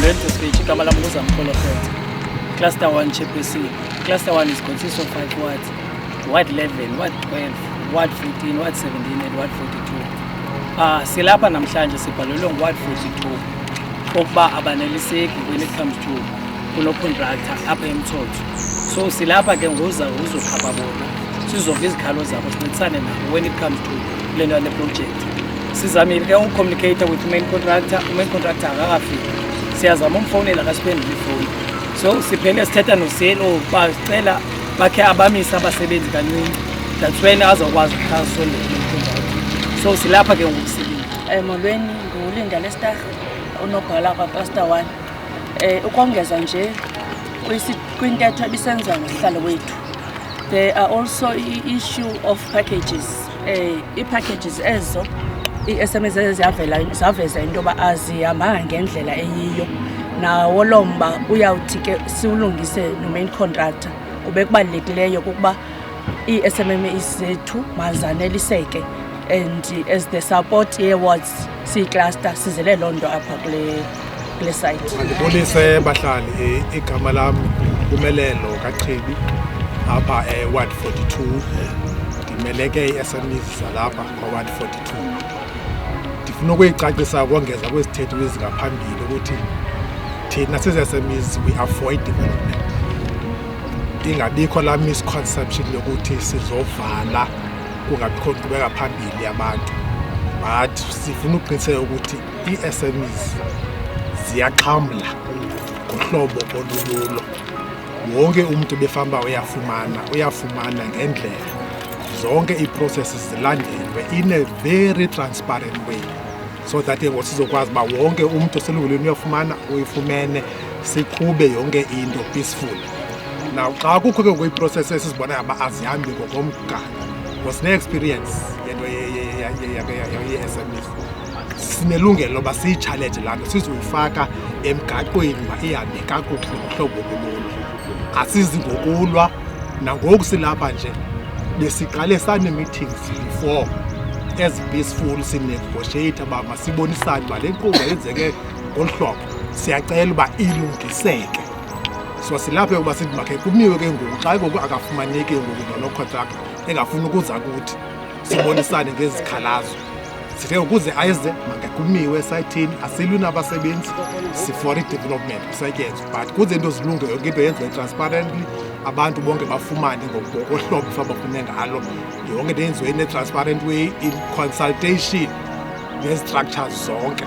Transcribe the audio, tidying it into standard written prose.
learned to speech. Igama lami nguZamkholo. Cluster 1 chairperson. Cluster 1 is consists of 5 wards. Ward 11, Ward 12, Ward 14, Ward 17 and Ward 42. Silapha namhlanje sibhalelwe nguWard 42 ukuba abaneliseki when it comes to kuno-contractor apha eMthotho. So silapha ke uzokhaba bona sizova izikhalo zabo sincedisane nabo when it comes to le nto project. Sizamile ke ucommunicate with main contractor. Main contractor akakafiki, siyazama umfonela akasiphendule ifoni. So siphele sithetha noselo bacela bakhe abamisa abasebenzi kancane, that's when azokwazi ukukhaswa le contract. So silapha ke ngokusebenza. Molweni nguLinda Lester unobhala kwaCluster 1. Ukongeza nje kwintetho ebisenziwa ngosihlalo wethu, there are also issue of packages. I-packages ezo i-SMS zaveza into yoba azihambanga ngendlela eyiyo, nawo lo mba uyawuthi ke siwulungise no-main contractor. Kube kubalulekileyo kukuba ii-SMMEs zethu mazaneliseke, and as the support ye-wards siyi-cluster sizele loo nto apha kule site. Ndibulise bahlali, igama lami Mpumelelo Kachibi apha Ward 42. Ndimele ke ii-SMEs zalapha kwaWard 42. Ndifuna ukuyicacisa ukongeza kwezithetho ezingaphambili ukuthi thina sizi-SMEs we avoid development. Ingabikho la misconception yokuthi sizovala kungabikho nkqubeka phambili yabantu, but sifuna uqiniseka ukuthi ii-SMEs ziyaxhamla ngohlobo olululo. Wonke umuntu befamba uyafumana ngendlela, zonke ii-processes zilandelwe in a very transparent way, so that sizokwazi uba wonke umuntu oselungulweni uyafumana uyifumene, siqhube yonke into peaceful. Now xa kukho ke kwi-process esizibonayo uba azihambi ngokomgaqo, wasine-experience yento ye-SMEs, sinelungelo loba siyi-challenge laa nto sizuyifaka emgaqweni uba ihambe kakuhle ngohlobo olululo. Asizi ngokulwa, nangoku silapha nje besiqale sane-meetings before as peaceful, sinegotiate uba masibonisane uba le nkqubo yenzeke ngolu hlobo, siyacela uba ilungiseke. So silapha ukuba sithi makhe kumiwe ke ngoku xa ngoku akafumaneki ngoku nono-contractor engafuni ukuza kuthi sibonisane ngezikhalazo, sithe ukuze ayeze makhe kumiwe esayithini, asilwi nabasebenzi, si-for i-development kusetyenzwe, but kuze into zilunge yonke into yenziwe transparently, abantu bonke bafumane ngokohlobo fabafune ngalo, yonke into yenziwe in a transparent way in consultation nezi-structures zonke.